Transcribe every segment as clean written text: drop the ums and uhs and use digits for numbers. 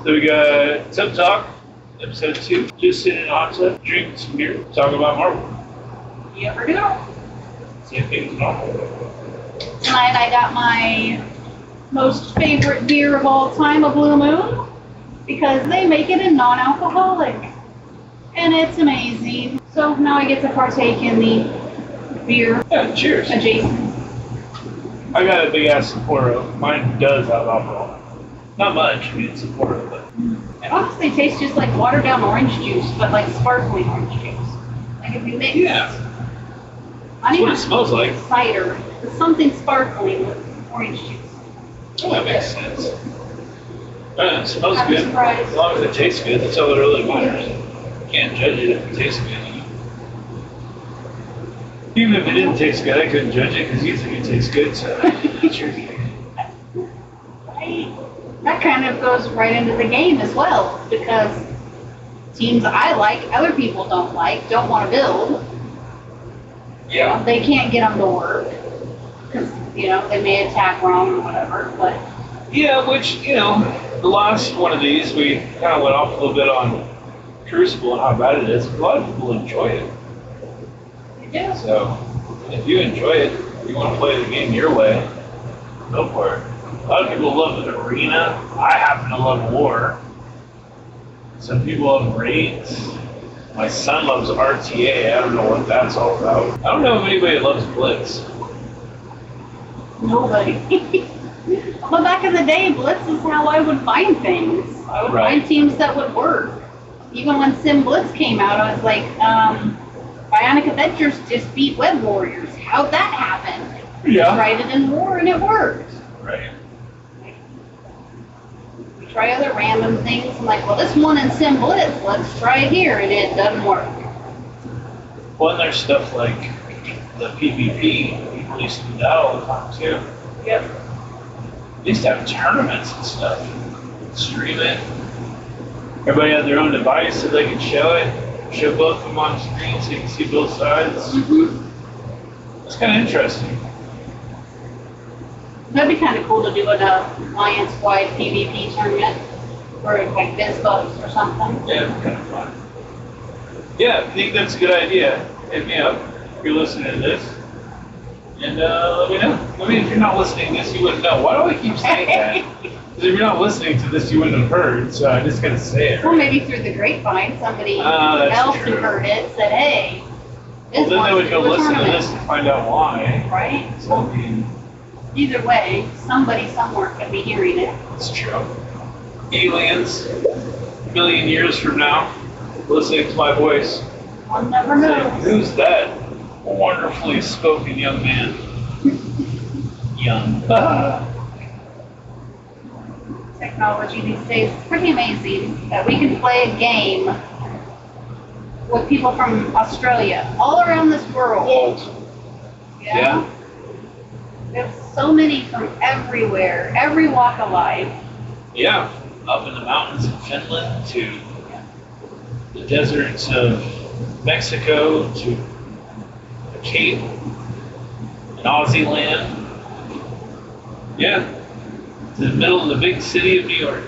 So we got Tub Talk, episode 2. Just sitting in a hot tub, drinking some beer, talking about Marvel. You ever do? Same thing as normal. Tonight I got my most favorite beer of all time, a Blue Moon, because they make it a non-alcoholic. And it's amazing. So now I get to partake in the beer. Yeah, cheers. Adjacent. I got a big ass Sapporo. Mine does have alcohol. Not much, I mean, it's Sapporo, but. It honestly tastes just like watered down orange juice, but like sparkling orange juice. Like if you mix. Yeah. That's what it smells like. Cider. It's something sparkling with orange juice. Oh, that makes sense. It smells I'm good. surprised. As long as it tastes good, that's all that really matters. Can't judge it if it tastes good. Even if it didn't taste good, I couldn't judge it because you think it tastes good, so it's your game. Right. That kind of goes right into the game as well, because teams I like, other people don't like, don't want to build. Yeah. They can't get them to work because, they may attack wrong or whatever, but. Yeah, which, the last one of these, we kind of went off a little bit on Crucible and how bad it is. A lot of people enjoy it. Yeah. So, if you enjoy it, you want to play the game your way, go for it. A lot of people love Arena. I happen to love War. Some people love Raids. My son loves RTA. I don't know what that's all about. I don't know if anybody loves Blitz. Nobody. But back in the day, Blitz is how I would find things. I would find teams that would work. Even when Sim Blitz came out, I was like, Bionic Adventures just beat Web Warriors. How'd that happen? Yeah. Tried it in War and it worked. Right. We try other random things. I'm like, well, this one in Sim Blitz, let's try it here, and it doesn't work. Well, and there's stuff like the PvP. People used to do that all the time too. Yep. They used to have tournaments and stuff. Stream it. Everybody had their own device so they could show it. Show both of them on screen so you can see both sides. Mm-hmm. It's kind of interesting. That'd be kind of cool to do an alliance-wide PvP tournament, or like BizBugs or something. Yeah, it'd be kind of fun. Yeah, I think that's a good idea. Hit me up if you're listening to this. And let me know. I mean, if you're not listening to this, you wouldn't know. Why do I keep saying that? Because if you're not listening to this, you wouldn't have heard, so I just gotta say it. Well, maybe through the grapevine, somebody else who heard it said, hey, well, then they would go listen to this and find out why. Right? So, I mean, either way, somebody somewhere could be hearing it. it's true. Aliens, a million years from now, listening to my voice. One never Saying, knows. who's that wonderfully spoken young man? Young. Technology these days is pretty amazing that we can play a game with people from Australia, all around this world. Old. Yeah. There's so many from everywhere, every walk of life. Yeah. Up in the mountains of Finland to the deserts of Mexico to the Cape in Aussie land. Yeah. To the middle of the big city of New York.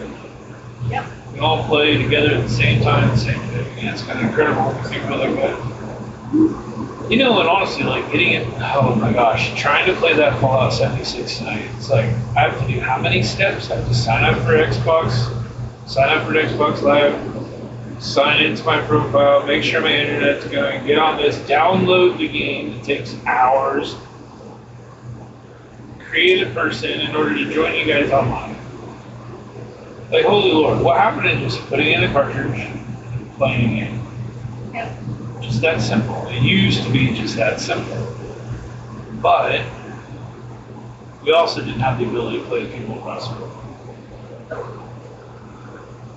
Yep. We all play together at the same time, the same day. Yeah, it's kind of incredible to think about like that. And honestly, like getting it, oh my gosh, trying to play that Fallout 76 tonight, it's like, I have to do how many steps? I have to sign up for Xbox, sign up for Xbox Live, sign into my profile, make sure my internet's going, get on this, download the game, it takes hours, create a person in order to join you guys online. Like, holy Lord, what happened to just putting in a cartridge and playing a game? Yep. Just that simple. It used to be just that simple. But we also didn't have the ability to play with people across the world.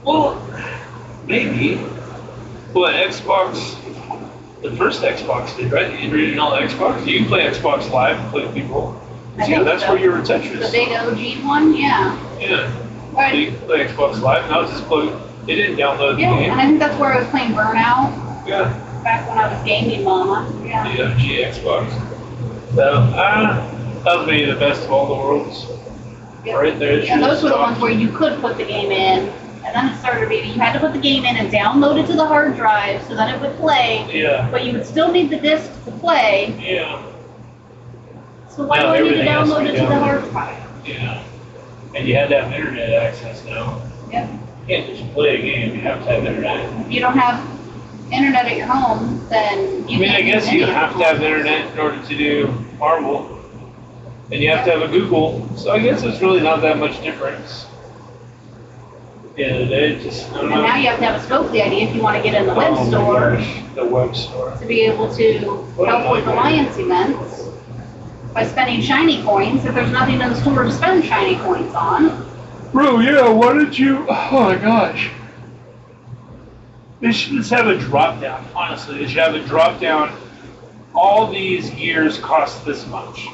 Well, maybe. But Xbox, the first Xbox did, right? The original Xbox. You can play Xbox Live and play with people. Yeah, that's where you were Tetris. The big OG one, yeah. Yeah. Right. So you can play Xbox Live, and I was just playing. They didn't download the Yeah, game. and I think that's where I was playing Burnout. Yeah. Back when I was gaming mama. Yeah. The OG Xbox. So, that was maybe the best of all the worlds. Yep. Right there. And those were the ones where you could put the game in, and then it baby. You had to put the game in and download it to the hard drive so that it would play. Yeah. But you would still need the disc to play. Yeah. So why do I need to download it to the hard drive? Yeah. And you had to have internet access now. Yep. You can't just play a game, you have to have internet. If you don't have internet at your home, then you I guess you have to have internet in order to do Marvel. And you have to have a Google. So I guess it's really not that much difference. At the end of the day, just, I don't know. And now you have to have a scope the idea if you want to get in the web store. Gosh, the web store. To be able to help with Alliance events by spending shiny coins if there's nothing in the store to spend shiny coins on. Bro, yeah, why did you? Oh my gosh. They should just have a drop down. Honestly, they should have a drop down. All these gears cost this much.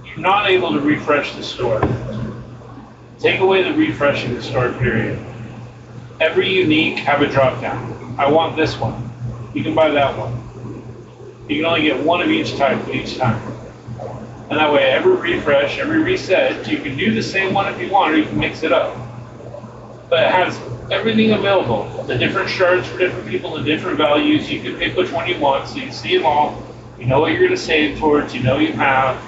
You're not able to refresh the store. Take away the refreshing the store period. Every unique have a drop down. I want this one. You can buy that one. You can only get one of each type each time. And that way, every refresh, every reset, you can do the same one if you want, or you can mix it up. But it has everything available. The different shards for different people, the different values. You can pick which one you want, so you see them all. You know what you're going to save towards. You know you have.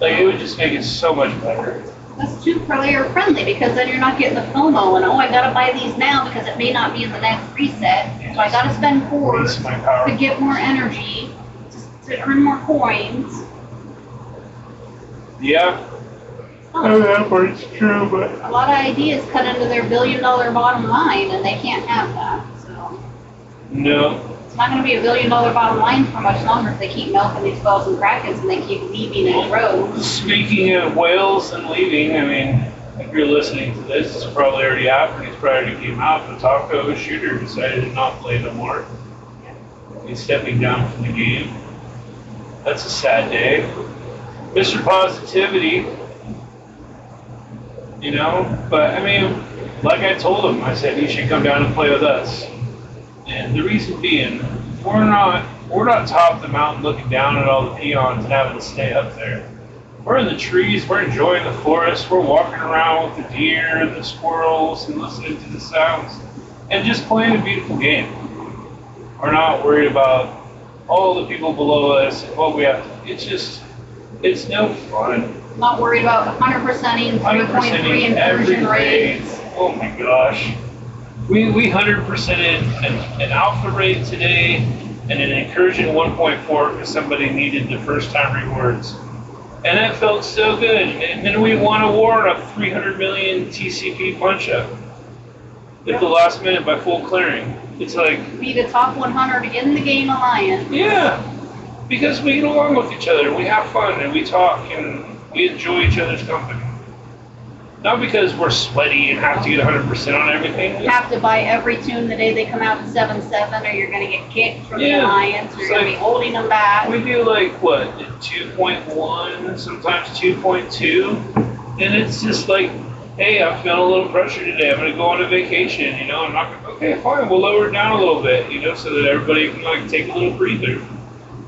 Like, it would just make it so much better. That's too player friendly because then you're not getting the FOMO and I gotta buy these now because it may not be in the next reset. So I gotta spend cores to get more energy, to earn more coins. Yeah. That part's true, but a lot of ideas cut into their $1 billion bottom line and they can't have that. So no. It's not going to be a $1 billion bottom line for much longer if they keep milking these whales and krakens and they keep leaving in droves. Speaking of whales and leaving, I mean, if you're listening to this, it's probably already happened. He's probably already came out. The taco shooter decided to not play no more. He's stepping down from the game. That's a sad day. Mr. Positivity, you know, but I mean, like I told him, I said he should come down and play with us. And the reason being, we're not top of the mountain looking down at all the peons and having to stay up there. We're in the trees, we're enjoying the forest, we're walking around with the deer and the squirrels and listening to the sounds and just playing a beautiful game. We're not worried about all the people below us and what we have to, it's no fun. Not worried about 100%ing 3.3 incursion rates. Oh my gosh. We 100%ed an alpha raid today and an incursion 1.4 because somebody needed the first time rewards. And that felt so good. And then we won a war on a 300 million TCP punch up at the last minute by full clearing. It's like... Be the top 100 in the game Alliance. Yeah. Because we get along with each other, we have fun, and we talk, and we enjoy each other's company. Not because we're sweaty and have to get 100% on everything. You have to buy every tune the day they come out at 7.7, or you're going to get kicked from the Alliance, or you're going to be holding them back. We do like, what, 2.1, sometimes 2.2, and it's just like, hey, I'm feeling a little pressure today, I'm going to go on a vacation, you know, I'm not going to, okay, fine, we'll lower it down a little bit, you know, so that everybody can like take a little breather.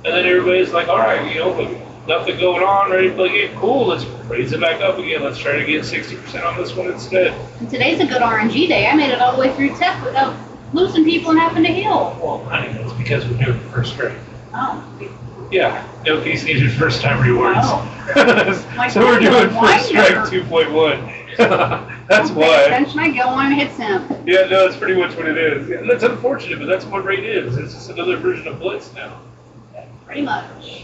And then everybody's like, all right, you know, nothing going on, ready to play a game. Cool, let's raise it back up again. Let's try to get 60% on this one instead. And today's a good RNG day. I made it all the way through tech without losing people and having to heal. Well, honey, that's because we're doing first strike. Oh. Yeah, no piece needed first time rewards. Oh. So we're doing first strike 2.1. That's why. Pay attention, I go on and hit him. Yeah, no, that's pretty much what it is. Yeah, that's unfortunate, but that's what raid is. It's just another version of Blitz now. Pretty much.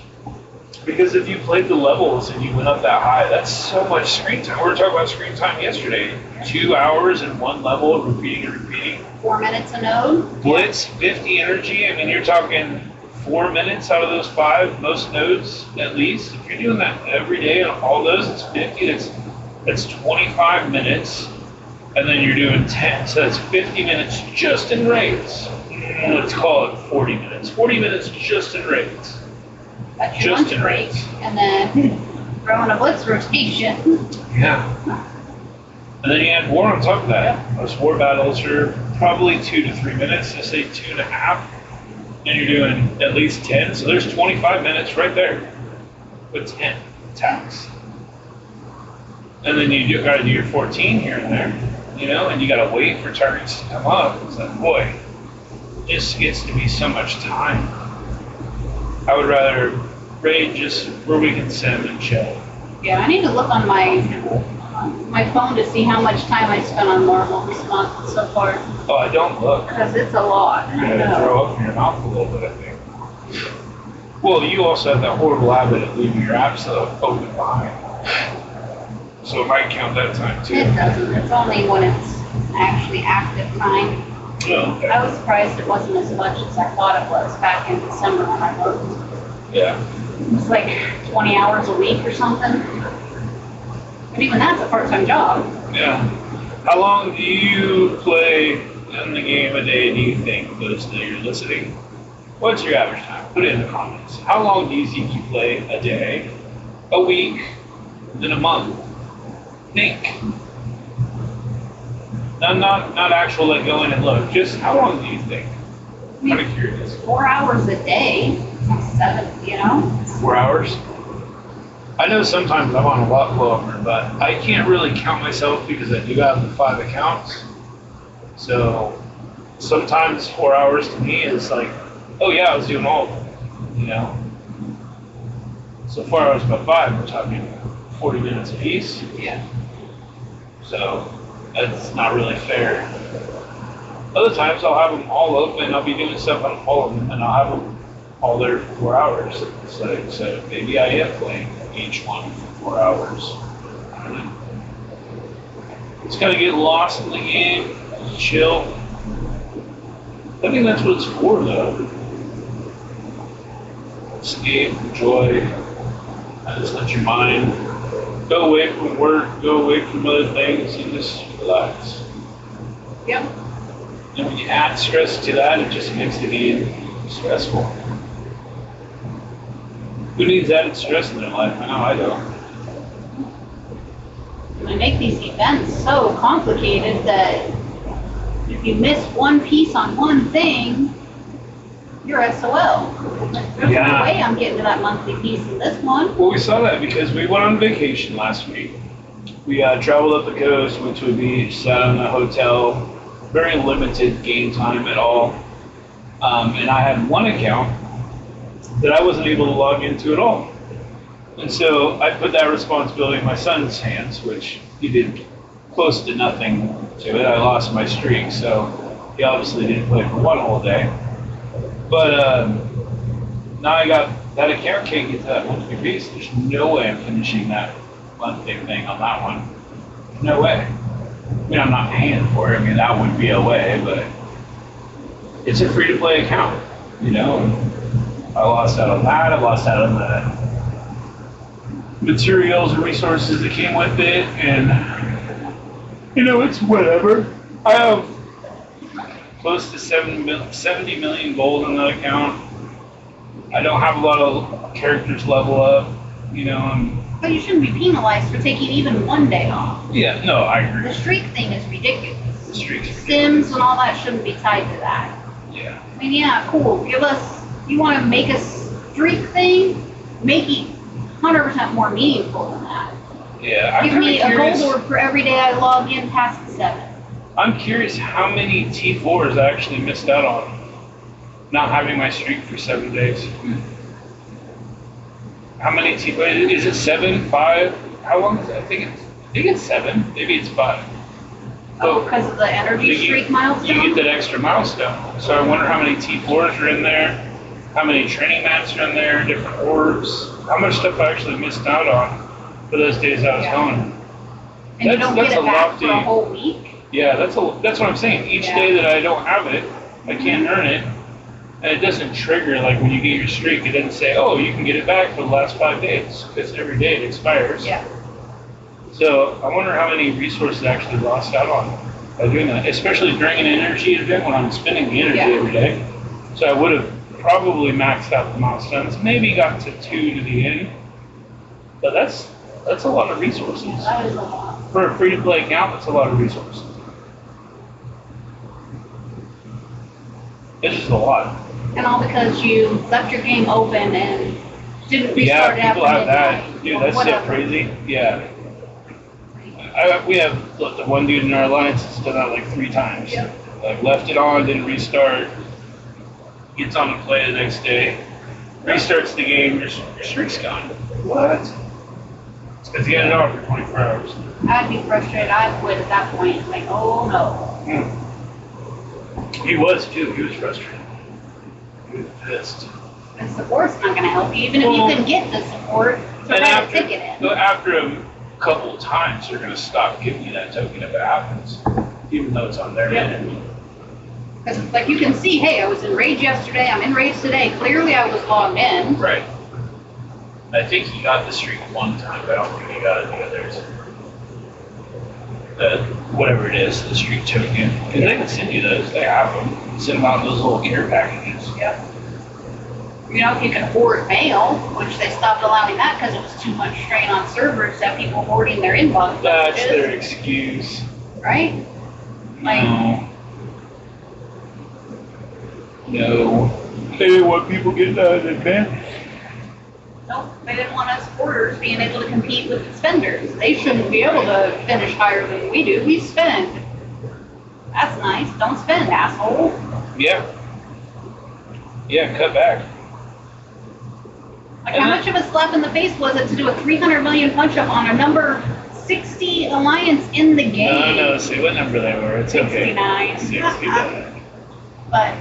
Because if you played the levels and you went up that high, that's so much screen time. We were talking about screen time yesterday. 2 hours in one level, repeating and repeating. 4 minutes a node. Blitz, 50 energy. I mean, you're talking 4 minutes out of those 5, most nodes at least. If you're doing that every day on all those, it's 50. That's 25 minutes. And then you're doing 10. So that's 50 minutes just in raids. Let's call it 40 minutes. 40 minutes just in raids. That's your lunch break, and then throw in a blitz rotation. Yeah. And then you add war on top of that. Most war battles are probably 2 to 3 minutes, let's say 2.5. And you're doing at least 10, so there's 25 minutes right there with 10 attacks. And then you gotta do your 14 here and there. you know, and you gotta wait for targets to come up. It's like, boy, this gets to be so much time. I would rather raid just where we can sim and chill. Yeah, I need to look on my phone to see how much time I spent on Marvel this month so far. Oh, I don't look. Because it's a lot. You're gonna throw up in your mouth a little bit, I think. Well, you also have that horrible habit of leaving your apps open behind. So it might count that time too. It doesn't. It's only when it's actually active time. Oh, okay. I was surprised it wasn't as much as I thought it was back in December when I looked. Yeah. It was like 20 hours a week or something. And even that's a part-time job. Yeah. How long do you play in the game a day, do you think, those that you're listening? What's your average time? Put it in the comments. How long do you think you play a day, a week, then a month? Think. Not actual like go in and look. Just how long do you think? I'm kind of curious. 4 hours a day. 7, you know? 4 hours? I know sometimes I'm on a lot longer, but I can't really count myself because I do have the 5 accounts. So sometimes 4 hours to me is like, oh yeah, I was doing all of them, you know? So 4 hours by 5, we're talking 40 minutes a piece. Yeah. So that's not really fair. Other times I'll have them all open, I'll be doing stuff on all of them, and I'll have them all there for 4 hours. So maybe I am playing each one for 4 hours. I don't know. Just gotta get lost in the game, chill. I think that's what it's for though. Escape, enjoy, just let your mind go away from work, go away from other things, and just relax. Yep. And when you add stress to that, it just makes the game stressful. Who needs added stress in their life? I know I don't. And they make these events so complicated that if you miss one piece on one thing, you're SOL. There's no way I'm getting to that monthly piece in this one. Well, we saw that because we went on vacation last week. We traveled up the coast, went to a beach, sat in a hotel, very limited game time at all. And I had one account that I wasn't able to log into at all. And so I put that responsibility in my son's hands, which he did close to nothing to it. I lost my streak, so he obviously didn't play for one whole day. But now I got that account, can't get to that monthly piece. There's no way I'm finishing that monthly thing on that one. No way. I mean, I'm not paying for it. I mean, that would be a way, but it's a free-to-play account, you know? I lost out on that. I lost out on the materials and resources that came with it, and you know, it's whatever. I have close to 70 million gold on that account. I don't have a lot of characters level up, you know. But you shouldn't be penalized for taking even one day off. Yeah, no, I agree. The streak thing is ridiculous. The streak's Sims and all that shouldn't be tied to that. Yeah. I mean, yeah, cool. You want to make a streak thing? Make it 100% more meaningful than that. Yeah, I'm Give me a curious. gold orb for every day I log in past the 7. I'm curious how many T4s I actually missed out on not having my streak for 7 days. How many T4s? Is it 7, 5? How long is it? I think it's 7. Maybe it's 5. Oh, because of the energy streak milestone? You get that extra milestone. So I wonder how many T4s are in there, how many training mats are in there, different orbs, how much stuff I actually missed out on for those days I was gone. And you don't get it back for a whole week? Yeah, that's what I'm saying. Each day that I don't have it, I can't earn it. And it doesn't trigger, like when you get your streak, it doesn't say, oh, you can get it back for the last 5 days, because every day it expires. Yeah. So I wonder how many resources I actually lost out on by doing that, especially during an energy event when I'm spending the energy every day. So I would have probably maxed out the milestones, maybe got to 2 to the end. But that's a lot of resources. That is a lot. For a free-to-play account, that's a lot of resources. It's just a lot. And all because you left your game open and didn't restart it after people have midnight. that. Dude, that's so crazy. Yeah. I we have the one dude in our alliance that's done that like 3 times. Yep. Like left it on, didn't restart, gets on to play the next day, restarts the game, your streak's gone. What? It's because you had it on for 24 hours. I'd be frustrated. I'd quit at that point. Like, oh no. He was too. He was frustrated. He was pissed. The support's not going to help you, even if you can get the support to write a ticket in. After a couple of times, they're going to stop giving you that token if it happens, even though it's on their end. Because, like, you can see, hey, I was in Rage yesterday, I'm in Rage today. Clearly, I was logged in. Right. I think he got the streak one time, but I don't think he got it the others. Whatever it is, the streak token. Because they can send you those. They have them. Send them out in those little care packages. Yep. You know, if you can hoard mail, which they stopped allowing that because it was too much strain on servers to have people hoarding their inbox. That's their excuse. Right? Like, No. They didn't want people getting out of their bed. nope, they didn't want us hoarders being able to compete with the spenders. They shouldn't be able to finish higher than we do. We spend. That's nice. Don't spend, asshole. Yeah. Yeah, cut back. Like, how much of a slap in the face was it to do a 300 million punch-up on a number 60 alliance in the game? No, see what number they were. It's 69. Okay. 69. But,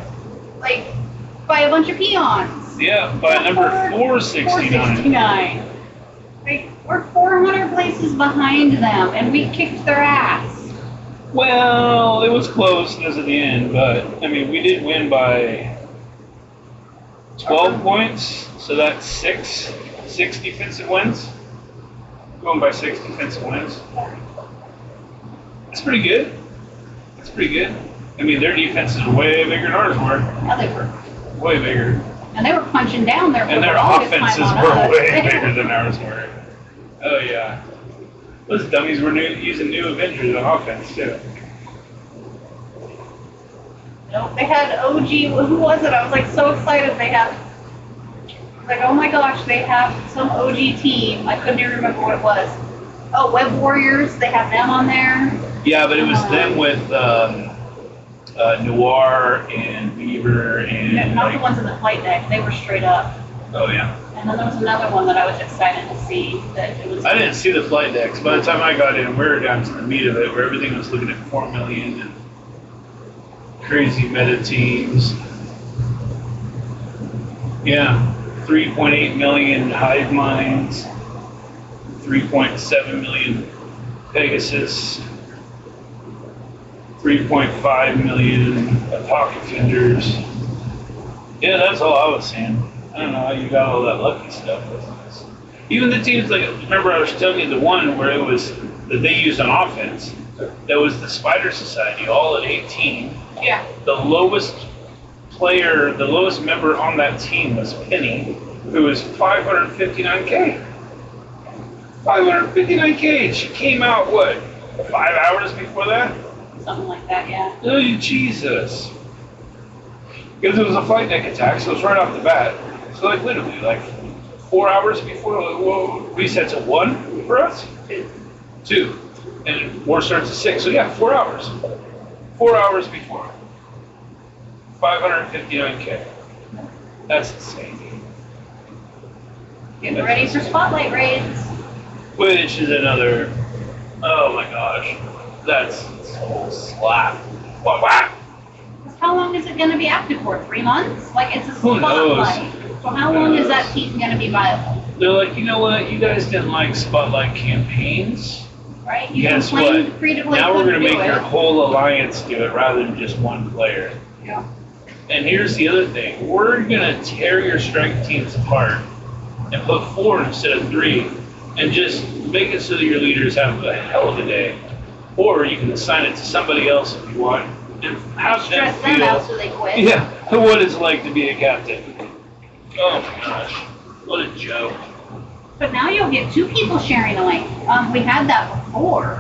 like, by a bunch of peons. Yeah, by number 469. 469. Like, we're 400 places behind them, and we kicked their ass. Well, it was close as at the end, but, I mean, we did win by 12 points, so that's 6 defensive wins. Going by 6 defensive wins. That's pretty good. That's pretty good. I mean, their defense is way bigger than ours were. Yeah, they were. Way bigger. And they were punching down there. And their offenses were way bigger than ours were. Oh, yeah. Those dummies were using new Avengers on offense, too. Nope, they had OG, who was it? I was like so excited they had, like, oh my gosh, they have some OG team. I couldn't even remember what it was. Oh, Web Warriors, they have them on there. Yeah, but it was them with Noir and Beaver and... Not the ones in the flight deck, they were straight up. Oh, yeah. And then there was another one that I was excited to see. That it was. I didn't see the flight decks. By the time I got in, we were down to the meat of it, where everything was looking at 4 million and crazy meta teams. Yeah, 3.8 million hive minds, 3.7 million Pegasus, 3.5 million pocket fenders. Yeah, that's all I was seeing. I don't know how you got all that lucky stuff. Even the teams, like, remember I was telling you the one where it was that they used on offense, that was the Spider Society, all at 18. Yeah. The lowest player, the lowest member on that team was Penny, who was 559K. 559K. She came out, what, 5 hours before that? Something like that, yeah. Oh, Jesus. Because it was a flight deck attack, so it's right off the bat. So, like, literally, like, 4 hours before, resets at 1 for us? 2. And war starts at 6. So, yeah, 4 hours. 4 hours before. 559K. That's insane. Getting ready for spotlight raids. Which is another, oh my gosh, that's so slap. Wah, wah. How long is it going to be active for? 3 months? Like, it's a Who knows? spotlight. So how long is that team going to be viable? They're like, you know what, you guys didn't like spotlight campaigns. Right? You Guess complained what? creatively Now we're going to couldn't make do your it. whole alliance do it rather than just one player. Yeah. And here's the other thing. We're going to tear your strength teams apart and put 4 instead of 3 and just make it so that your leaders have a hell of a day. Or you can assign it to somebody else if you want and have them Stress them out so feel they quit. yeah, what it's like to be a captain. Oh my gosh. What a joke. But now you'll get 2 people sharing a lane. We had that before.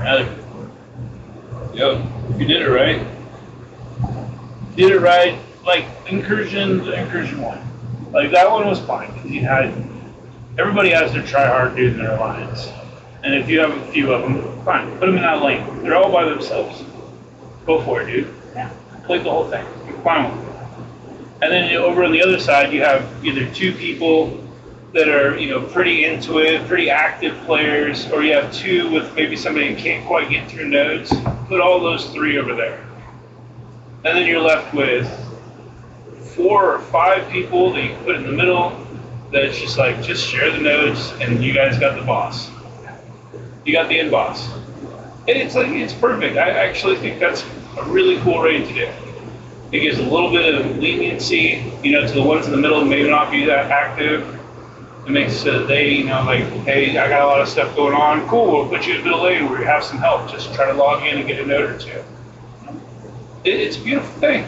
Yep, you did it right. Did it right. Like incursion 1. Like that one was fine because you had everybody has their try hard dude in their alliance, And if you have a few of them, fine, put them in that lane. They're all by themselves. Go for it, dude. Yeah. Complete the whole thing. You're fine with it. And then over on the other side, you have either two people that are, pretty into it, pretty active players, or you have two with maybe somebody who can't quite get through nodes. Put all those three over there. And then you're left with 4 or 5 people that you can put in the middle that's just like, just share the nodes, and you guys got the boss. You got the end boss. And it's perfect. I actually think that's a really cool raid to do. It gives a little bit of leniency, to the ones in the middle who may not be that active. It makes it so that they, hey, I got a lot of stuff going on. Cool, we'll put you in the middle lane where you have some help. Just try to log in and get a node or two. It's a beautiful thing.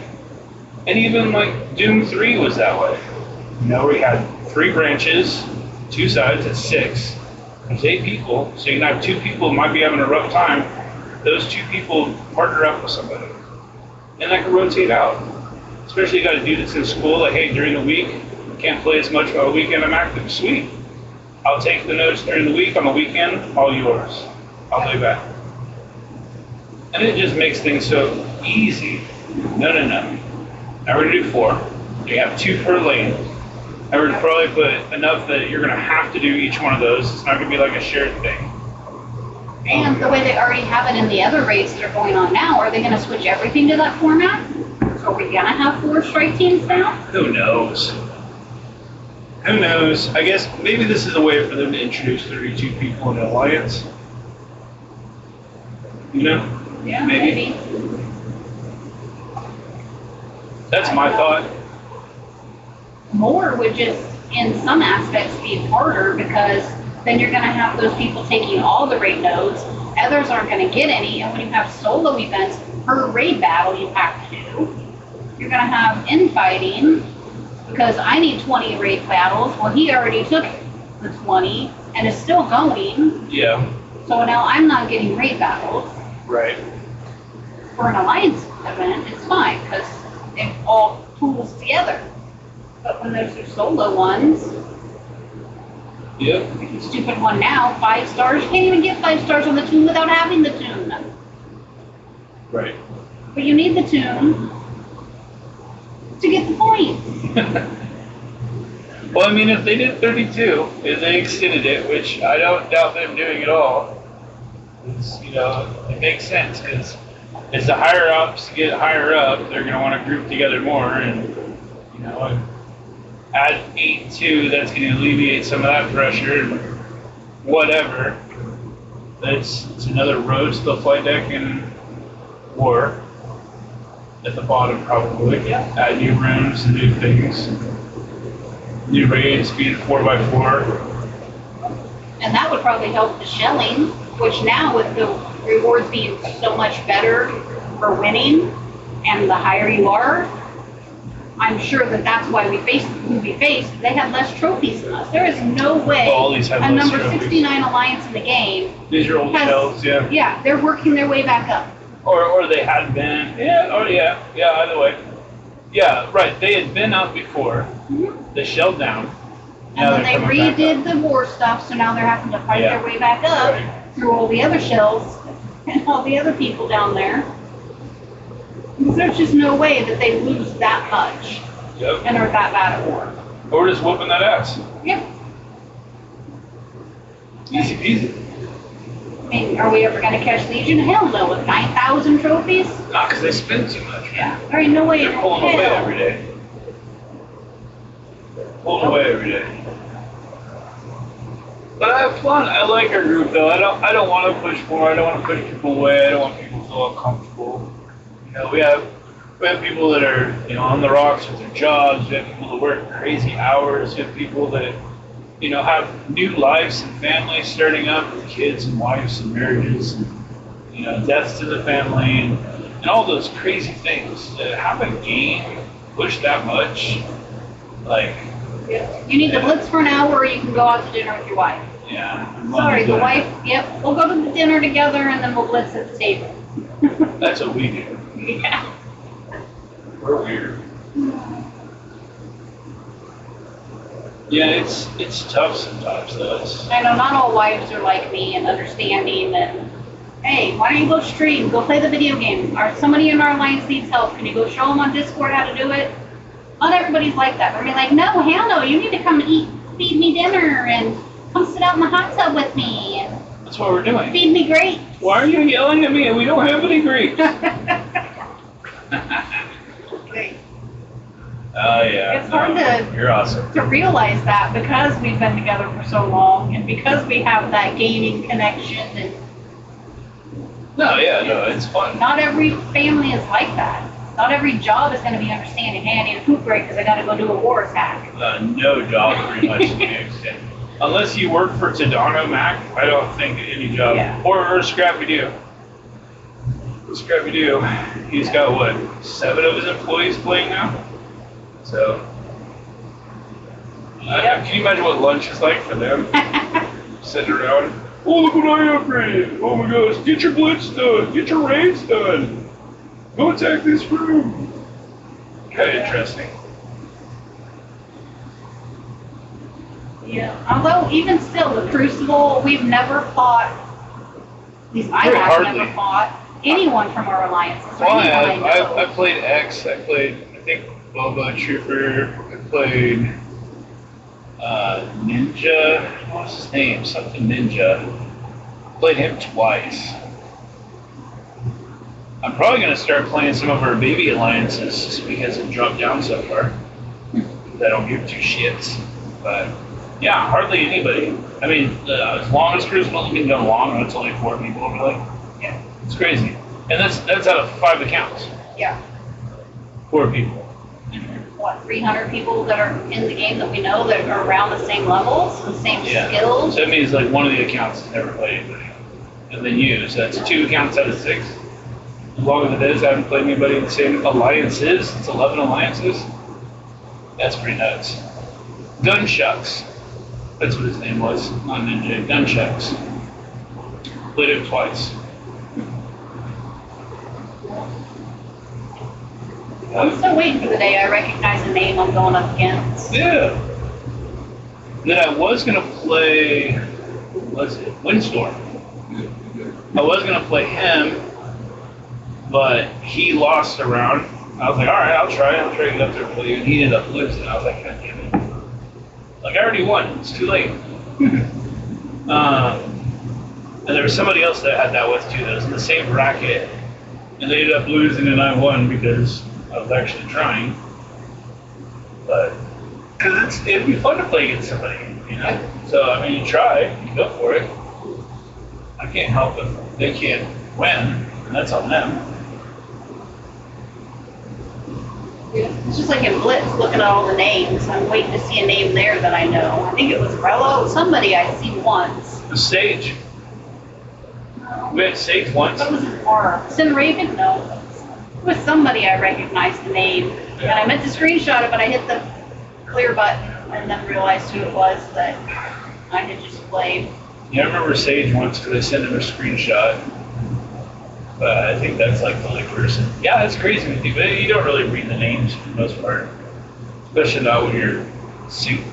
And even like Doom 3 was that way. Where you had 3 branches, 2 sides, that's 6. There's 8 people, so you can have 2 people who might be having a rough time. Those 2 people partner up with somebody. And that can rotate out. Especially you got a dude that's in school, like, hey, during the week, can't play as much, but on the weekend I'm active. Sweet. I'll take the notes during the week, on the weekend, all yours. I'll lay back. And it just makes things so easy. No. Now we're gonna do 4. You have 2 per lane. And we're gonna probably put enough that you're gonna have to do each one of those. It's not gonna be like a shared thing. And the way they already have it in the other raids that are going on now, are they going to switch everything to that format? Are we going to have 4 strike teams now? Who knows? Who knows? I guess maybe this is a way for them to introduce 32 people in an alliance. Yeah, maybe. That's my thought. More would just, in some aspects, be harder because then you're going to have those people taking all the raid nodes. Others aren't going to get any. And when you have solo events per raid battle you have to do, you're going to have infighting because I need 20 raid battles. Well, he already took the 20 and is still going. Yeah. So now I'm not getting raid battles. Right. For an alliance event, it's fine because it all pools together. But when those are solo ones, yep. Stupid one now, 5 stars. You can't even get 5 stars on the tune without having the tune. Right. But you need the tune to get the points. Well, I mean, if they did 32, if they extended it, which I don't doubt them doing at all, it's, it makes sense because as the higher ups get higher up, they're going to want to group together more and, add 8 to, that's going to alleviate some of that pressure and whatever. It's another road to the flight deck and war at the bottom probably. Yeah. Add new rooms and new things. New raids, speed 4x4. And that would probably help the shelling, which now with the rewards being so much better for winning and the higher you are, I'm sure that's why we faced who we faced. They had less trophies than us. There is no way all these have a less number trophies. 69 alliance in the game. These are old shells, yeah. Yeah, they're working their way back up. Or they had been, yeah, either way. Yeah, right, they had been up before. Mm-hmm. They shelled down. And then they redid the war stuff, so now they're having to fight their way back up through all the other shells and all the other people down there. Because there's just no way that they lose that much and are that bad at war. Or we're just whooping that ass. Yep. Easy peasy. I mean, are we ever going to catch Legion? Hell no, with 9,000 trophies? Not because they spend too much. Yeah. There ain't no way in They're pulling away every day. Pulling away every day. But I have fun. I like our group though. I don't want to push more. I don't want to push people away. I don't want people to feel uncomfortable. We have people that are on the rocks with their jobs. We have people that work crazy hours. We have people that have new lives and families starting up with kids and wives and marriages and deaths to the family and all those crazy things. To have a game push that much, like. You need the blitz for an hour, or you can go out to dinner with your wife. Yeah. Sorry, the wife. Yep, we'll go to the dinner together, and then we'll blitz at the table. That's what we do. Yeah. We're weird. Yeah, it's tough sometimes though. I know not all wives are like me and understanding and, hey, why don't you go stream? Go play the video game. Or somebody in our alliance needs help. Can you go show them on Discord how to do it? Not everybody's like that. They're like, no, hell no. You need to come feed me dinner and come sit out in the hot tub with me and That's what we're doing. feed me grapes. Why are you yelling at me and we don't have any grapes? Oh yeah. It's hard You're awesome. to realize that because we've been together for so long and because we have that gaming connection and No, it's fun. not every family is like that. Not every job is going to be understanding, hey, I need a poop break because I got to go do a war attack. No job pretty much to the extent. Unless you work for Tadano Mac, I don't think any job. Yeah. Or Scrappy Doo. Scrappy Doo, he's got what, 7 of his employees playing now? So, Yep. can you imagine what lunch is like for them? Sitting around, oh, look what I upgraded. Oh my gosh, get your blitz done. Get your raids done. Go attack this room. Kind of interesting. Yeah. Although, even still, the Crucible, we've never fought, at least I Very have hardly. never fought anyone from our alliances. Or Well, anyone I know. I played X. I played, I think, Boba Trooper. I played Ninja. What was his name? Something Ninja. Played him twice. I'm probably going to start playing some of our baby alliances just because it dropped down so far. I don't give two shits. But yeah, hardly anybody. I mean, as long as Crucible can go long, it's only 4 people really. Yeah. It's crazy. And that's out of 5 accounts. Yeah. 4 people. What, 300 people that are in the game that we know that are around the same levels, the same skills? So that means like one of the accounts has never played anybody. And then you. So that's 2 accounts out of 6. As long as it is, I haven't played anybody in the same alliances. It's 11 alliances. That's pretty nuts. Gunshucks. That's what his name was. Not Ninja. Gunshucks. Played him twice. I'm still waiting for the day I recognize a name I'm going up against. Yeah. Then I was going to play, what's it, Windstorm. I was going to play him, but he lost a round. I was like, all right, I'll try to get up there and play you. And he ended up losing. I was like, God damn it. Like, I already won. It's too late. And there was somebody else that had that with too that was in the same bracket. And they ended up losing and I won because I was actually trying. But, because it'd be fun to play against somebody, you know? So, I mean, you try, you go for it. I can't help it. They can't win, and that's on them. It's just like in Blitz, looking at all the names. I'm waiting to see a name there that I know. I think it was Rello, somebody I've seen once. The Sage. We had Sage once. What was it for? Sin Raven? No. It was somebody I recognized the name. And I meant to screenshot it, but I hit the clear button and then realized who it was that I had just played. Yeah, I remember Sage once because I sent him a screenshot. But I think that's like the only person. Yeah, that's crazy with you, but you don't really read the names for the most part. Especially not when you're syncing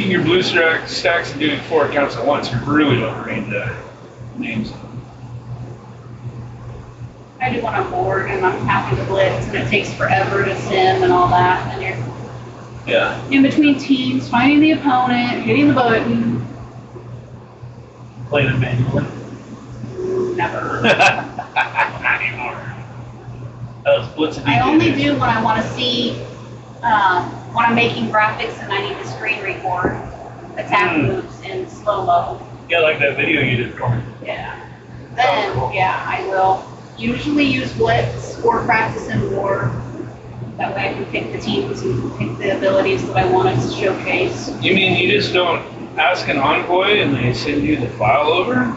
your blue stacks and doing 4 accounts at once. You really don't read the names. I do when I'm bored and I'm tapping the Blitz and it takes forever to sim and all that. And you're in between teams, finding the opponent, hitting the button. Play them manually. Never. Not anymore. I only do when I want to see, when I'm making graphics and I need to screen record attack moves in slow-mo. Yeah, like that video you did for me. Yeah. Then, yeah, I will usually use Blitz or practice in War. That way I can pick the teams and pick the abilities that I want to showcase. You mean you just don't ask an envoy and they send you the file over?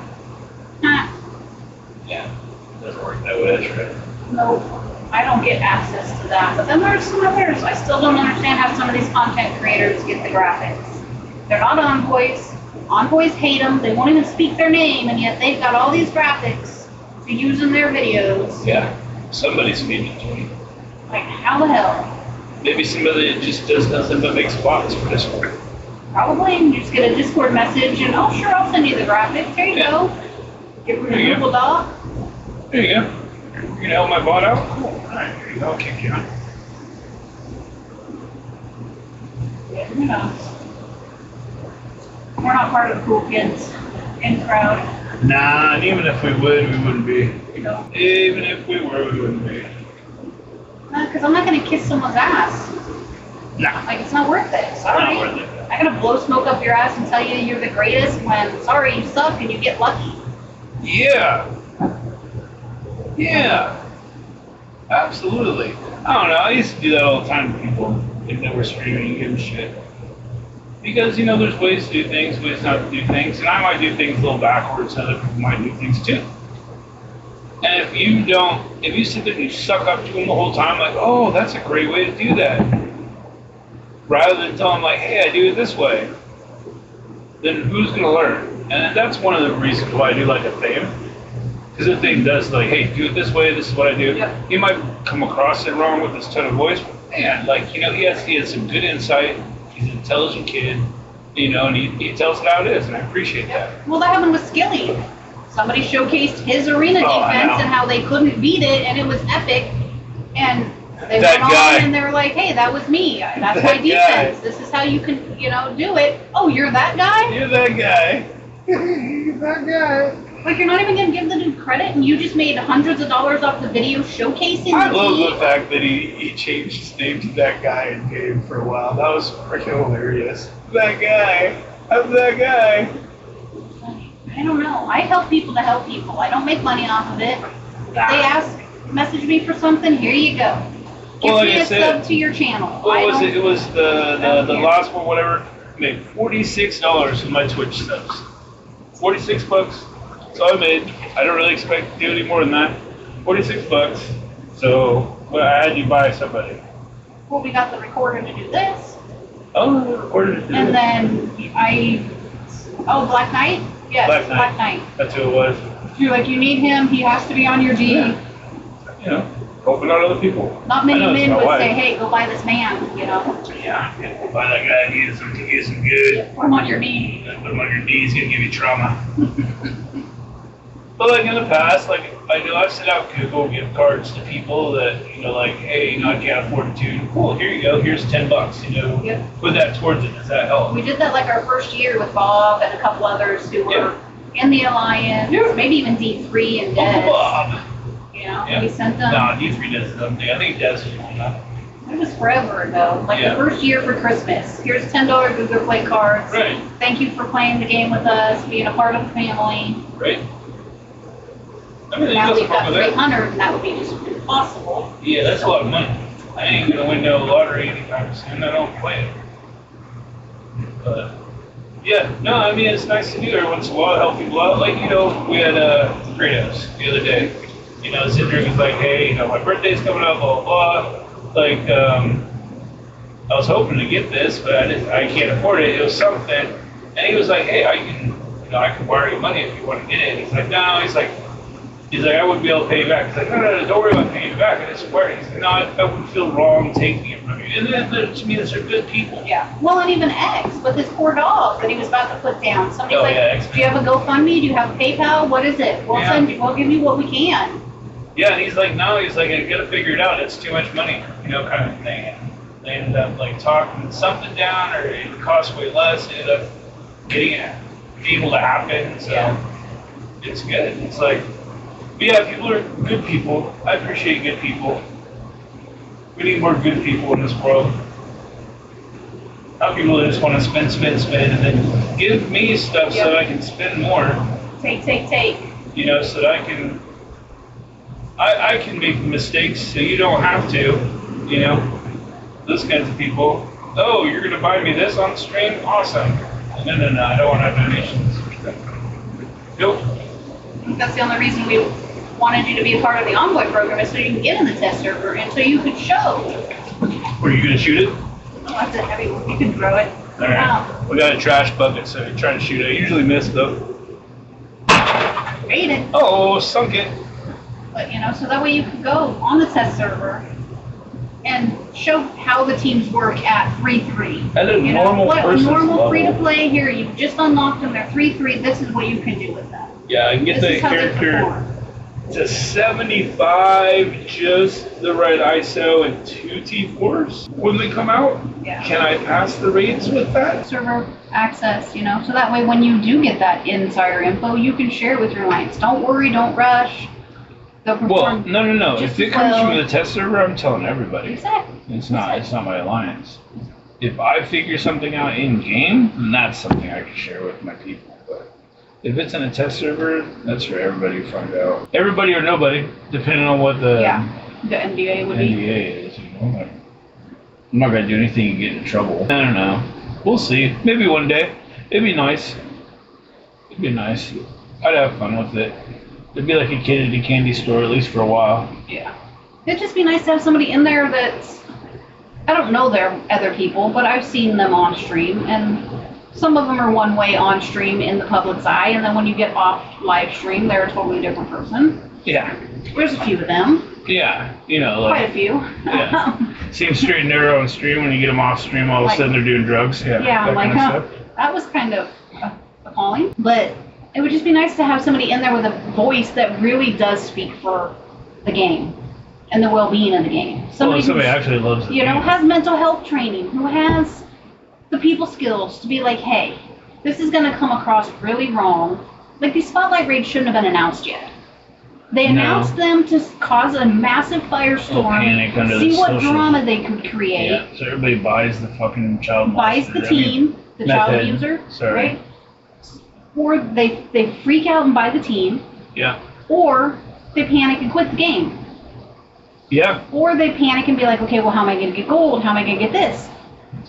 Yeah, it doesn't work that way, that's right. Nope, I don't get access to that. But then there's some others. I still don't understand how some of these content creators get the graphics. They're not envoys. Envoys hate them. They won't even speak their name, and yet they've got all these graphics to use in their videos. Yeah, somebody's feeding it to me. Like, how the hell? Maybe somebody that just does nothing but makes bots for Discord. Probably. You just get a Discord message and, oh, sure, I'll send you the graphics. Here you go. Get rid of the Google Doc. There you go. You're going to help my bot out? Cool. All right, here you go. I'll kick you out. Yeah, who knows? We're not part of the cool kids in crowd. Nah, and even if we would, we wouldn't be. No. Even if we were, we wouldn't be. Because I'm not going to kiss someone's ass. Nah. Like, it's not worth it. Sorry. Not worth it. I'm going to blow smoke up your ass and tell you you're the greatest when, sorry, you suck and you get lucky. Yeah. Yeah. Absolutely. I don't know. I used to do that all the time to people if they were streaming and giving shit. Because, you know, there's ways to do things, ways not to do things. And I might do things a little backwards, and other people might do things too. And if you sit there and you suck up to them the whole time, like, oh, that's a great way to do that. Rather than tell them, like, hey, I do it this way, then who's going to learn? And that's one of the reasons why I do like a theme. Because the theme does, like, hey, do it this way, this is what I do. Yep. You might come across it wrong with his tone of voice, but man, like, you know, he has some good insight. He's an intelligent kid, you know, and he tells it how it is, and I appreciate that. Well, that happened with Skilly. Somebody showcased his arena defense and how they couldn't beat it, and it was epic. And they went on and they were like, hey, that was me. That's my defense. This is how you can, you know, do it. Oh, you're that guy? You're that guy. You're that guy. Like, you're not even going to give the dude credit, and you just made hundreds of dollars off the video showcasing I the love team? the fact that he changed his name to that guy in game for a while. That was freaking hilarious. That guy. I'm that guy. I don't know. I help people to help people. I don't make money off of it. If they ask, message me for something, here you go. Give me a sub to your channel. What was it? It was the last one, whatever. Made $46 with my Twitch subs. $46. So I made. I don't really expect to do any more than that. $46. So I had you buy somebody. Well, we got the recorder to do this. Oh, the recorder to do and it. then Black Knight? Yes, Black Knight. That's who it was. You're like, you need him, he has to be on your D. Yeah. You know, helping out other people. Not many men would say, hey, go buy this man, you know? Yeah, go buy that guy, he is some good. Put him on your knee. Put him on your knee, he's going to give you trauma. But like in the past, like I know I've sent out Google gift cards to people that, you know, like, hey, you know, I can't afford to. Cool, here you go, here's $10, you know, put that towards it. Does that help? We did that like our first year with Bob and a couple others who were in the Alliance, maybe even D3 and Des. Bob. You know, we sent them. No, D3 does something. I think Des is one up. It was forever ago. Like the first year for Christmas. Here's $10 Google Play cards. Right. Thank you for playing the game with us, being a part of the family. Right. Now we've got 300, and that would be just impossible. Yeah, that's a lot of money. I ain't gonna win no lottery anytime soon. I don't play it. But yeah, no, I mean it's nice to do every once in a while, help people out. Like, you know, we had Kratos the other day. You know, sitting there, he's like, hey, you know, my birthday's coming up, blah blah blah. Like, I was hoping to get this, but I can't afford it. It was something, and he was like, hey, I can wire you money if you want to get it. And he's like, no, he's like, I wouldn't be able to pay you back. He's like, no, don't worry about paying you back. I just swear. He's like, no, I would feel wrong taking it from you. And then, to me, those are good people. Yeah. Well, and even X with his poor dog that he was about to put down. Somebody's like, do you have a GoFundMe? Do you have a PayPal? What is it? We'll give you what we can. Yeah, and he's like, no, I gotta figure it out. It's too much money, you know, kind of thing. And they ended up like talking something down, or it cost way less. It ended up getting it able to happen. So it's good. It's like. But yeah, people are good people. I appreciate good people. We need more good people in this world. Not people that just want to spend, and then give me stuff so I can spend more. Take. You know, so that I can make mistakes so you don't have to. You know, those kinds of people. Oh, you're going to buy me this on stream? Awesome. No, I don't want to have donations. Nope. I think that's the only reason we wanted you to be a part of the Envoy program is so you can get in the test server and so you could show. Were you going to shoot it? Oh, that's a heavy one. You can throw it. All right. We got a trash bucket, so you're trying to shoot it. I usually miss, though. Made it. Oh, sunk it. But, you know, so that way you could go on the test server and show how the teams work at 3-3. At a normal person's normal level. free to play here. You've just unlocked them. They're 3-3. This is what you can do with them. Yeah, I can get the character to 75, just the right ISO and 2 T4s when they come out. Yeah. Can I pass the raids with that? Server access, you know, so that way when you do get that insider info, you can share it with your alliance. Don't worry, don't rush. They'll Well, perform no. just If it as comes well. from the test server, I'm telling everybody. Exactly. It's not my alliance. If I figure something out in game, then that's something I can share with my people. But if it's in a test server, that's for everybody to find out. Everybody or nobody, depending on what the The NDA would be. NDA is. You know, like, I'm not gonna do anything and get in trouble. I don't know. We'll see. Maybe one day. It'd be nice. It'd be nice. I'd have fun with it. It'd be like a kid at a candy store, at least for a while. Yeah. It'd just be nice to have somebody in there that's, I don't know their other people, but I've seen them on stream, and some of them are one way on stream in the public's eye, and then when you get off live stream, they're a totally different person. Yeah. There's a few of them. Yeah. You know, like. Quite a few. Yeah. Seems straight and narrow on stream. When you get them off stream, all of a sudden they're doing drugs. Yeah. Yeah, that I'm like, kind of stuff. that was kind of appalling. But it would just be nice to have somebody in there with a voice that really does speak for the game and the well-being of the game. Somebody Somebody actually loves the you know, game. has mental health training, who has the people skills to be like, hey, this is going to come across really wrong. Like, these spotlight raids shouldn't have been announced yet. They announced them to cause a massive firestorm, panic under see the what social- drama they could create, Yeah, so everybody buys the fucking child buys molester. the team, the child method. user, Sorry. right? Or they freak out and buy the team, Yeah. or they panic and quit the game. Yeah. Or they panic and be like, okay, well, how am I going to get gold? How am I going to get this?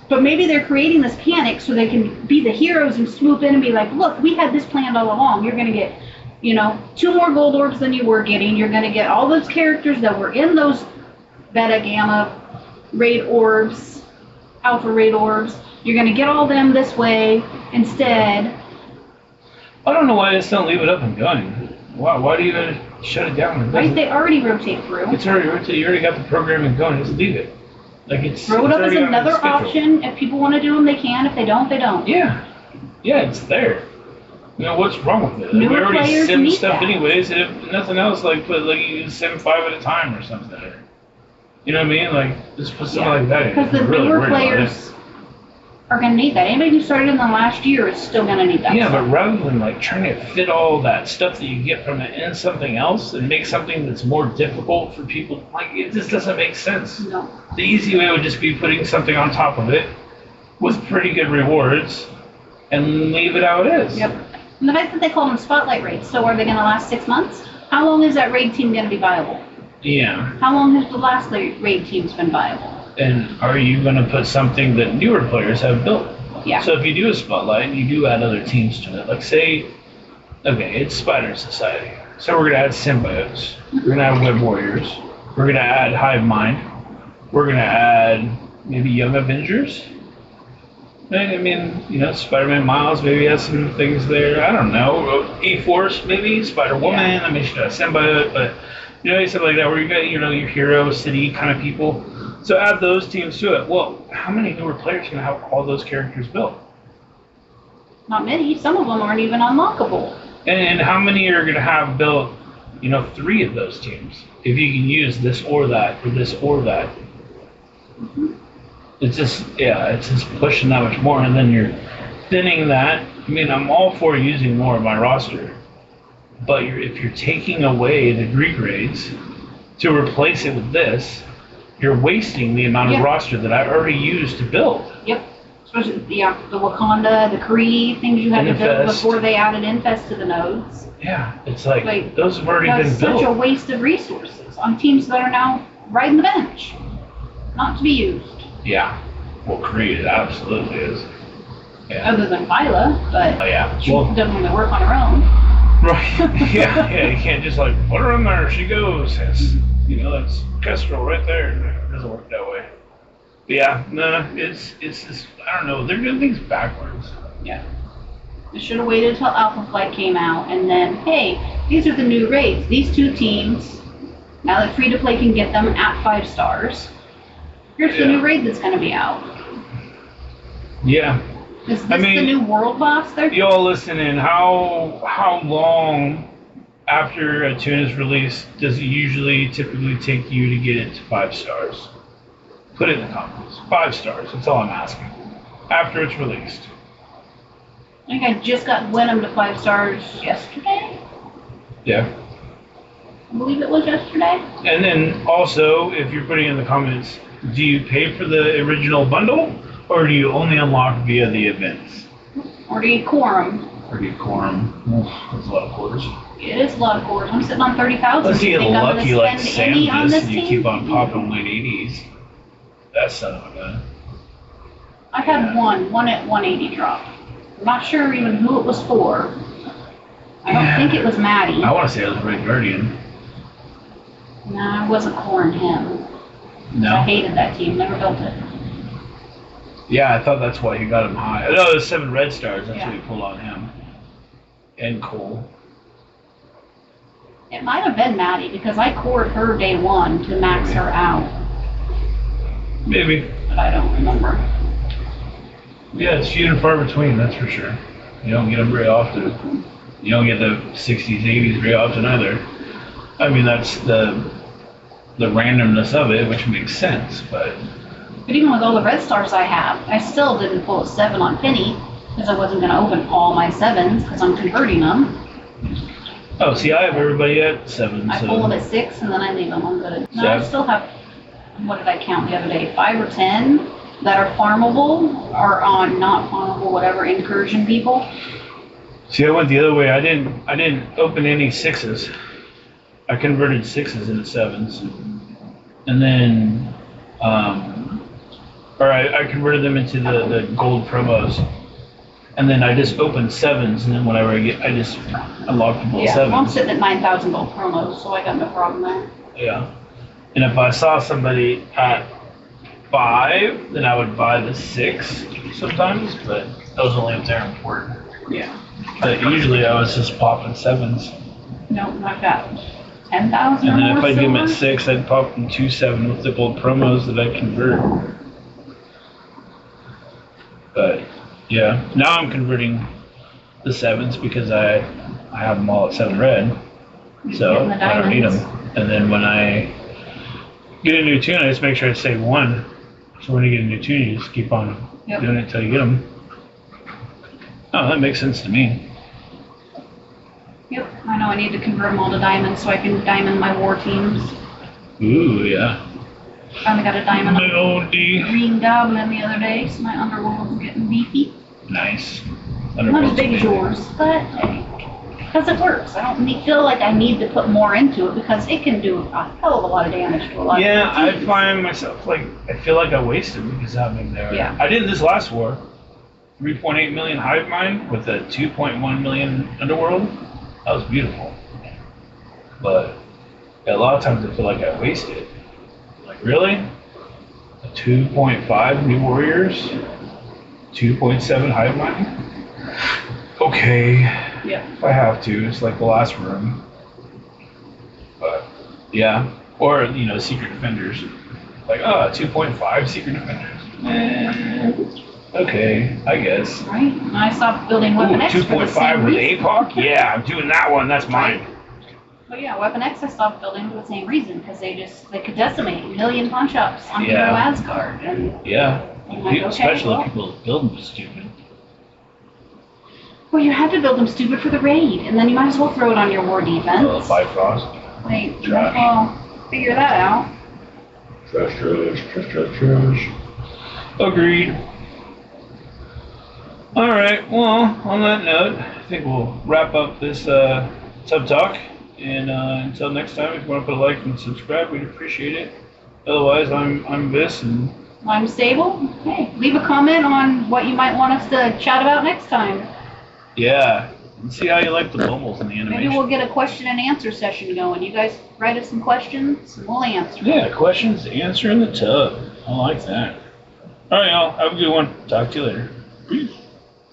But maybe they're creating this panic so they can be the heroes and swoop in and be like, look, we had this planned all along. You're going to get, 2 more gold orbs than you were getting. You're going to get all those characters that were in those beta, gamma, raid orbs, alpha raid orbs. You're going to get all them this way instead. I don't know why they just don't leave it up and going. Why do you gotta shut it down? Right? They already rotate through. It's already rotated. You already got the programming going. Just leave it. Like it's. Throw it it's up as already on another the schedule. option. If people want to do them, they can. If they don't, they don't. Yeah. Yeah, it's there. What's wrong with it? Like, we Newer already players sim need stuff that. anyways, and if nothing else, like you sim 5 at a time or something. You know what I mean? Like just put something like that in. Because the If you're really newer worried about players are going to need that. Anybody who started in the last year is still going to need that. Yeah, stuff. but rather than like trying to fit all that stuff that you get from it in something else and make something that's more difficult for people, like it just doesn't make sense. No. The easy way would just be putting something on top of it with pretty good rewards and leave it how it is. Yep. And the fact that they call them spotlight raids, so are they going to last 6 months? How long is that raid team going to be viable? Yeah. How long has the last raid team's been viable? And are you going to put something that newer players have built? Yeah. So if you do a spotlight and you do add other teams to it, like say, okay, it's Spider Society. So we're going to add symbiotes. We're going to add web warriors. We're going to add hive mind. We're going to add maybe young Avengers. I mean, Spider-Man Miles maybe has some things there. I don't know. A-Force maybe, Spider-Woman. Yeah. I mean, she got a symbiote, but something like that where you got your hero city kind of people. So add those teams to it. Well, how many newer players are going to have all those characters built? Not many. Some of them aren't even unlockable. And how many are going to have built, 3 of those teams? If you can use this or that, or this or that. Mm-hmm. It's just pushing that much more, and then you're thinning that. I mean, I'm all for using more of my roster, but if you're taking away the Greek raids to replace it with this, you're wasting the amount of roster that I already used to build. Yep. Especially the Wakanda, the Kree, things you had to build before they added Infest to the nodes. Yeah, it's like those have already been built. That's such a waste of resources on teams that are now riding the bench, not to be used. Yeah, well, Kree it absolutely is. Yeah. Other than Phyla, but yeah, she well, doesn't really work on her own. Right. Yeah. You can't just like put her in there. She goes. It's, that's Kestrel right there. It doesn't work that way. But yeah, no, it's just I don't know. They're doing things backwards. Yeah. They should have waited until Alpha Flight came out, and then hey, these are the new raids. These 2 teams. Now that free to play can get them at 5 stars. Here's the new raid that's going to be out. Yeah. Is this the new world boss? Y'all listening, how long after a tune is released does it usually typically take you to get it to 5 stars? Put it in the comments. 5 stars, that's all I'm asking. After it's released. I think I just got Venom to 5 stars yesterday. Yeah. I believe it was yesterday. And then also, if you're putting in the comments, do you pay for the original bundle, or do you only unlock via the events? Or do you quorum? That's a lot of quarters. It is a lot of quarters. I'm sitting on 30,000. Let's get lucky like Sam does, and you team? keep on popping late 80s. That son of a gun. I've had one at 180 drop. I'm not sure even who it was for. I don't think it was Maddie. I want to say it was Red Guardian. Nah, I wasn't coring him. No. I hated that team. Never built it. Yeah, I thought that's why he got him high. No, it was 7 red stars. That's Yeah. what he pulled on him. And Cole. It might have been Maddie because I cored her day 1 to max her out. Maybe. But I don't remember. Yeah, it's few and far between, that's for sure. You don't get them very often. You don't get the 60s, 80s very often either. I mean, that's the randomness of it, which makes sense, but even with all the red stars I have, I still didn't pull a 7 on Penny because I wasn't going to open all my 7s because I'm converting them. oh, see, I have everybody at 7. I so pull them at 6 and then I leave them. I'm good. No, I Seven. still have, what did I count the other day? 5 or 10 that are farmable or on not farmable, whatever, incursion people. See, I went the other way. I didn't open any 6s. I converted 6s into 7s, and then, I converted them into the gold promos, and then I just opened 7s, and then whenever I just unlocked both 7s. Well, I'm sitting at 9,000 gold promos, so I got no problem there. Yeah, and if I saw somebody at 5, then I would buy the 6 sometimes, but those only if they're important. Yeah. But usually I was just popping 7s. No, I've got 10,000 And or then if more I get them at silver. 6, I'd pop them 2-7 with the gold promos that I convert. But yeah, now I'm converting the 7s because I have them all at 7 red, so Getting the I don't need them. diamonds. And then when I get a new tune, I just make sure I save 1. So when you get a new tune, you just keep on doing it until you get them. Oh, that makes sense to me. Yep, I know I need to convert them all to diamonds so I can diamond my war teams. Ooh, yeah. Finally got a diamond Big old D. green goblin the other day, so my underworld's getting beefy. Nice. Not as big as yours, but because it works. I don't feel like I need to put more into it because it can do a hell of a lot of damage to a lot Yeah, of I teams. find myself I feel like I wasted because how big they are. Yeah. I did this last war. 3.8 million hive mind with a 2.1 million underworld. That was beautiful. But a lot of times I feel like I wasted. Like, really? A 2.5 new warriors? 2.7 hive mind? Okay. Yeah. If I have to, it's like the last room. But yeah. Or, secret defenders. Like, 2.5 secret defenders. Okay, I guess. Right? And I stopped building Ooh, Weapon X for the 2.5 same with reason. APOC? Yeah, I'm doing that one. That's mine. But yeah, Weapon X I stopped building for the same reason because they could decimate a million punch-ups on Hero Yeah. Asgard. And Yeah. I'm like, okay, Especially well. people build them stupid. Well, you have to build them stupid for the raid, and then you might as well throw it on your war defense. Bifrost. Like, Trash. well, figure that out. Trash. Agreed. All right. Well, on that note, I think we'll wrap up this sub talk. And until next time, if you want to put a like and subscribe, we'd appreciate it. Otherwise, I'm Vis, and I'm Sable. Hey, leave a comment on what you might want us to chat about next time. yeah, and see how you like the bubbles in the animation. Maybe we'll get a question and answer session going. You guys write us some questions, and we'll answer. Yeah, questions to answer in the tub. I like that. All right, y'all. Have a good one. Talk to you later. Peace.